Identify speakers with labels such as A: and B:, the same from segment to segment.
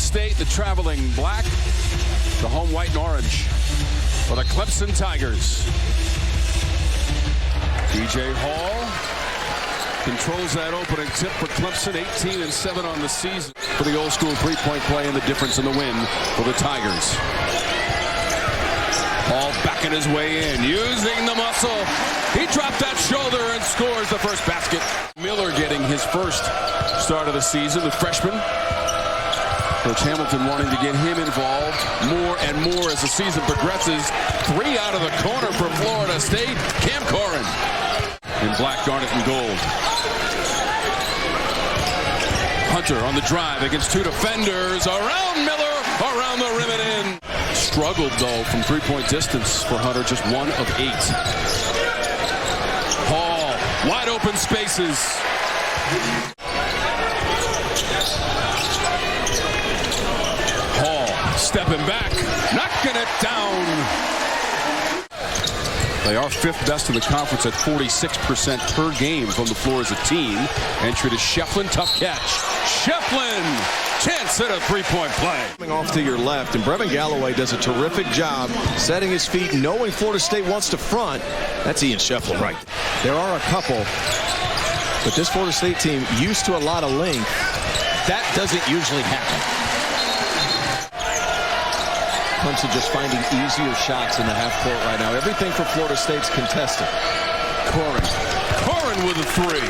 A: State, the traveling black, the home white and orange for the Clemson Tigers. B.J. Hall controls that opening tip for Clemson, 18-7 on the season. For the old school three-point play and the difference in the win for the Tigers. Hall backing his way in, using the muscle. He dropped that shoulder and scores the first basket. Miller getting his first start of the season, the freshman. Coach Hamilton wanting to get him involved more and more as the season progresses. 3 out of the corner for Florida State. Cam Corrin in black, garnet, and gold. Hunter on the drive against 2 defenders. Around Miller, around the rim and in. Struggled, though, from three-point distance for Hunter, just 1 of 8. Hall, wide open spaces. Hall, stepping back, knocking it down. They are 5th best in the conference at 46% per game from the floor as a team. Entry to Shefflin, tough catch. Shefflin! Chance at a three-point play.
B: Coming off to your left, and Brevin Galloway does a terrific job setting his feet, knowing Florida State wants to front. That's Ian Shefflin right there. There are a couple, but this Florida State team used to a lot of length. That doesn't usually happen. Clemson just finding easier shots in the half court right now. Everything for Florida State's contested.
A: Corrin with a 3.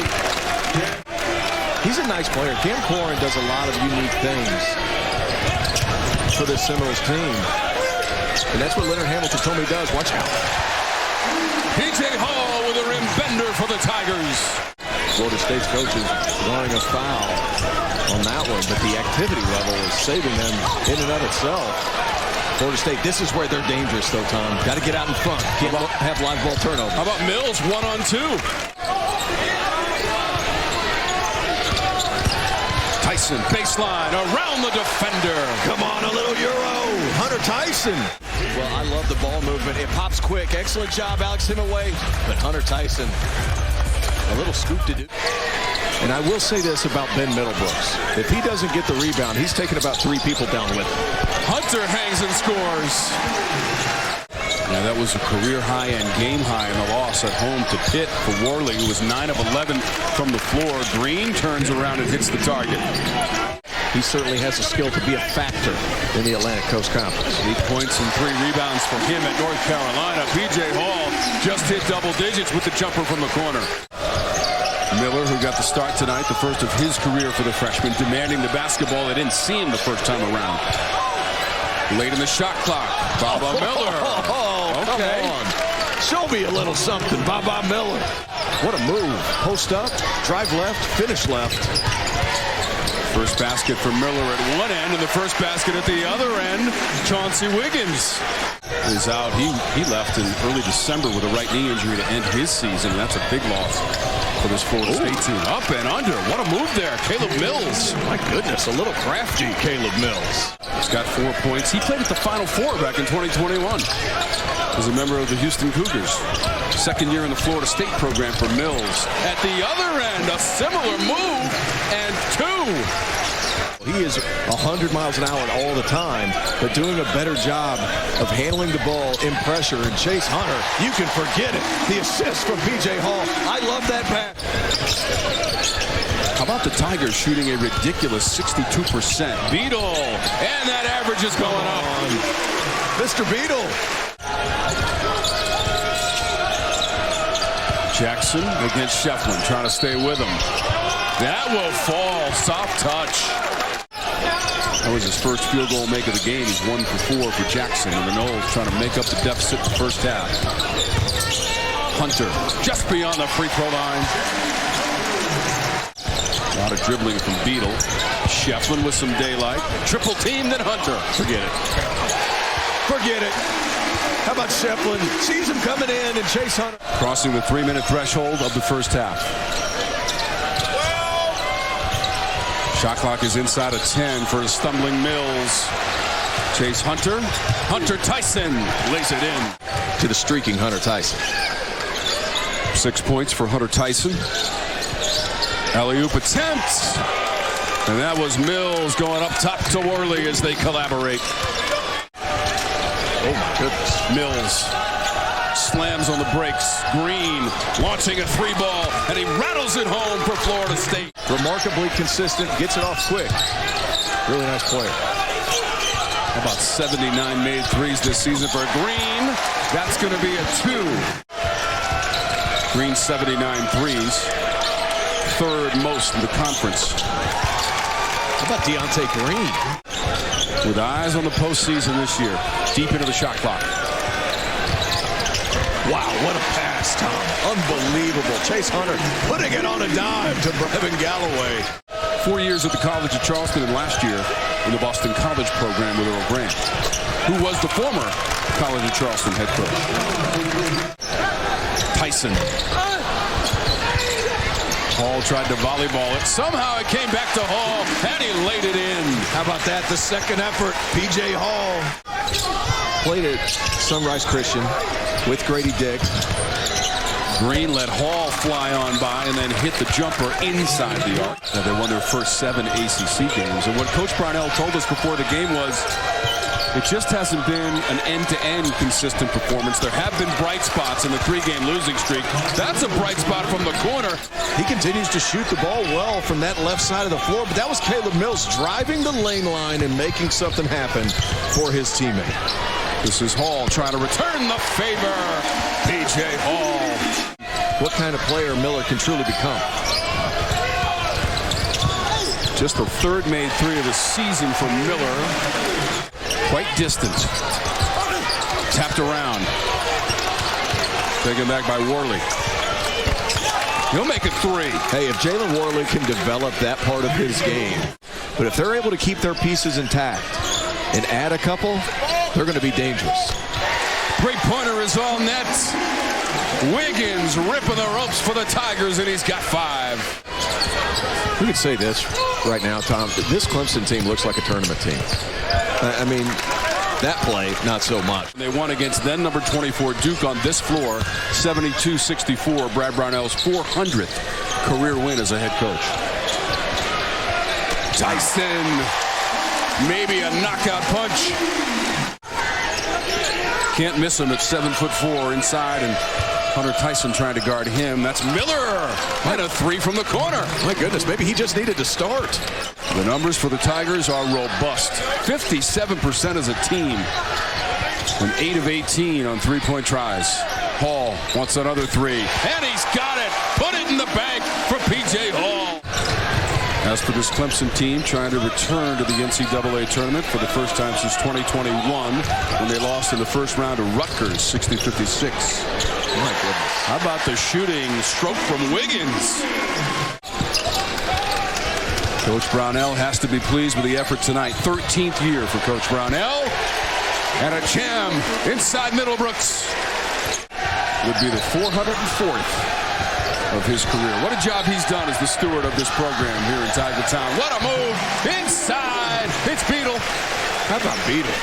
B: He's a nice player. Cam Corrin does a lot of unique things for this Seminoles team. And that's what Leonard Hamilton told me he does. Watch out.
A: P.J. Hall with a rim bender for the Tigers.
B: Florida State's coach is drawing a foul on that one, but the activity level is saving them in and of itself. Florida State, this is where they're dangerous, though, Tom. Got to get out in front. Can't have live ball turnover.
A: How about Mills, 1-on-2? Tyson, baseline, around the defender.
B: Come on, a little Euro. Hunter Tyson. Well, I love the ball movement. It pops quick. Excellent job, Alex Hemingway. But Hunter Tyson, a little scoop to do. And I will say this about Ben Middlebrooks. If he doesn't get the rebound, he's taking about 3 people down with him.
A: Hunter hangs and scores. Yeah, that was a career high and game high in the loss at home to Pitt for Worley, who was 9 of 11 from the floor. Green turns around and hits the target.
B: He certainly has the skill to be a factor in the Atlantic Coast Conference.
A: 8 points and 3 rebounds for him at North Carolina. P.J. Hall just hit double digits with the jumper from the corner. Miller, who got the start tonight, the first of his career for the freshman, demanding the basketball. They didn't see him the first time around. Late in the shot clock, Baba Miller.
B: Okay. Come on. Show me a little something, Baba Miller. What a move. Post up, drive left, finish left.
A: First basket for Miller at one end, and the first basket at the other end. Chauncey Wiggins is out. He left in early December with a right knee injury to end his season. That's a big loss for this Florida State team. Up and under. What a move there. Caleb Mills.
B: My goodness, a little crafty Caleb Mills.
A: He's got 4 points. He played at the Final Four back in 2021 as a member of the Houston Cougars. Second year in the Florida State program for Mills. At the other end, a similar move, and 2.
B: He is 100 miles an hour all the time, but doing a better job of handling the ball in pressure. And Chase Hunter, you can forget it. The assist from P.J. Hall. I love that pass.
A: How about the Tigers shooting a ridiculous 62%? Beadle, and that average is going up.
B: Mr. Beadle.
A: Jackson against Shefflin, trying to stay with him. That will fall. Soft touch. That was his first field goal make of the game. He's 1 for 4 for Jackson. And the Noles trying to make up the deficit the first half. Hunter just beyond the free throw line. A lot of dribbling from Beadle. Shefflin with some daylight. Triple team, then Hunter. Forget it.
B: Forget it. How about Shefflin? Sees him coming in, and Chase Hunter.
A: Crossing the 3-minute threshold of the first half. Shot clock is inside of 10 for a stumbling Mills. Chase Hunter. Hunter Tyson lays it in.
B: To the streaking Hunter Tyson.
A: 6 points for Hunter Tyson. Alley-oop attempt. And that was Mills going up top to Worley as they collaborate.
B: Oh, my goodness.
A: Mills slams on the brakes. Green launching a three ball, and he rattles it home for Florida State.
B: Remarkably consistent, gets it off quick. Really nice player.
A: How about 79 made threes this season for Green? That's going to be a 2. Green 79 threes. Third most in the conference.
B: How about Deontay Green?
A: With eyes on the postseason this year. Deep into the shot clock.
B: Wow, what a pass, Tom. Unbelievable. Chase Hunter putting it on a dime to Brevin Galloway.
A: 4 years at the College of Charleston, and last year in the Boston College program with Earl Grant, who was the former College of Charleston head coach. Tyson. Hall tried to volleyball it. Somehow it came back to Hall, and he laid it in.
B: How about that? The second effort, P.J. Hall. Played at Sunrise Christian with Grady Dick.
A: Green let Hall fly on by and then hit the jumper inside the arc. Now they won their first 7 ACC games. And what Coach Brownell told us before the game was it just hasn't been an end-to-end consistent performance. There have been bright spots in the 3-game losing streak. That's a bright spot from the corner.
B: He continues to shoot the ball well from that left side of the floor, but that was Caleb Mills driving the lane line and making something happen for his teammate.
A: This is Hall trying to return the favor. P.J. Hall.
B: What kind of player Miller can truly become.
A: Just the 3rd made 3 of the season for Miller. Quite distant. Tapped around. Taken back by Worley. He'll make it 3.
B: Hey, if Jalen Worley can develop that part of his game, but if they're able to keep their pieces intact and add a couple, they're going to be dangerous.
A: Three-pointer is all net. Wiggins ripping the ropes for the Tigers, and he's got 5.
B: We could say this right now, Tom. This Clemson team looks like a tournament team. I mean, that play, not so much.
A: They won against then number 24 Duke on this floor, 72-64. Brad Brownell's 400th career win as a head coach. Tyson, maybe a knockout punch. Can't miss him at 7'4" inside, and Hunter Tyson trying to guard him. That's Miller. And a 3 from the corner.
B: My goodness, maybe he just needed to start.
A: The numbers for the Tigers are robust. 57% as a team. And 8 of 18 on 3-point tries. Hall wants another 3. And he's got it. Put it in the bank for P.J. Hall. As for this Clemson team, trying to return to the NCAA tournament for the first time since 2021 when they lost in the first round to Rutgers, 60-56.
B: My goodness.
A: How about the shooting stroke from Wiggins? Coach Brownell has to be pleased with the effort tonight. 13th year for Coach Brownell. And a jam inside Middlebrooks. Would be the 404th of his career. What a job he's done as the steward of this program here in Tiger Town. What a move inside. It's Beadle.
B: How about Beadle?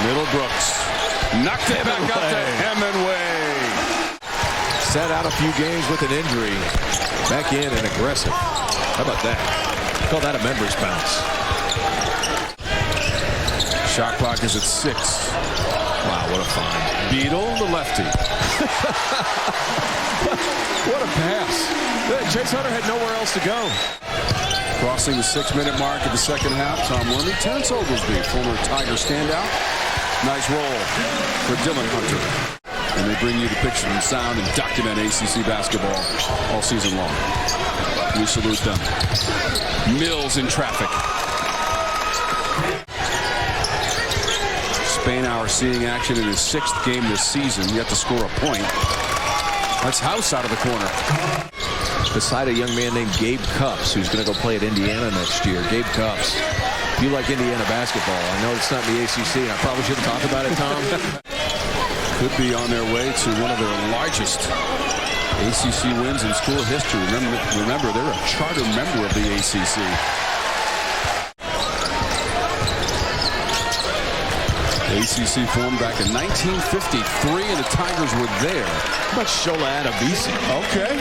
A: Middlebrooks knocked it back out to Hemingway.
B: Sat out a few games with an injury. Back in and aggressive. How about that? Call that a members bounce.
A: Shot clock is at 6.
B: Wow, what a find.
A: Beadle, the lefty.
B: What a pass. Chase Hunter had nowhere else to go.
A: Crossing the 6-minute mark of the second half, Tom Wormy, Terrence Oglesby, former Tiger standout. Nice roll for Beadle and Hunter. And they bring you the picture and sound and document ACC basketball all season long. We salute them. Mills in traffic. Spainhour seeing action in his 6th game this season, yet to score a point. That's House out of the corner.
B: Beside a young man named Gabe Cups, who's going to go play at Indiana next year. Gabe Cups. If you like Indiana basketball, I know it's not in the ACC, and I probably shouldn't talk about it, Tom.
A: Could be on their way to one of their largest ACC wins in school history. Remember, they're a charter member of the ACC. ACC formed back in 1953, and the Tigers were there.
B: How about Shola Adebisi?
A: Okay.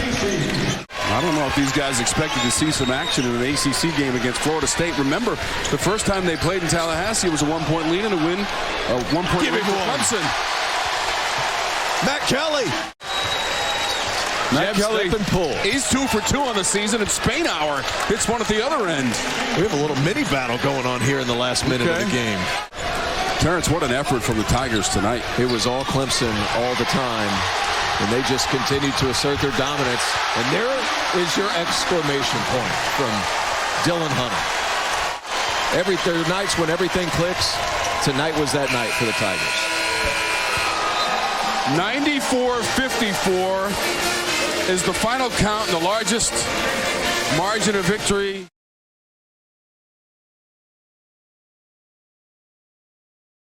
A: I don't know if these guys expected to see some action in an ACC game against Florida State. Remember, the first time they played in Tallahassee, it was a 1-point lead and a win. A 1-point lead for Clemson.
B: Matt Kelly.
A: Matt Kelly,
B: pull.
A: He's 2 for 2 on the season, and Spainhour hits one at the other end.
B: We have a little mini battle going on here in the last minute of the game.
A: Terrence, what an effort from the Tigers tonight.
B: It was all Clemson all the time, and they just continued to assert their dominance. And there is your exclamation point from Dylan Hunter. There are nights when everything clicks. Tonight was that night for the Tigers.
A: 94-54 is the final count, and the largest margin of victory.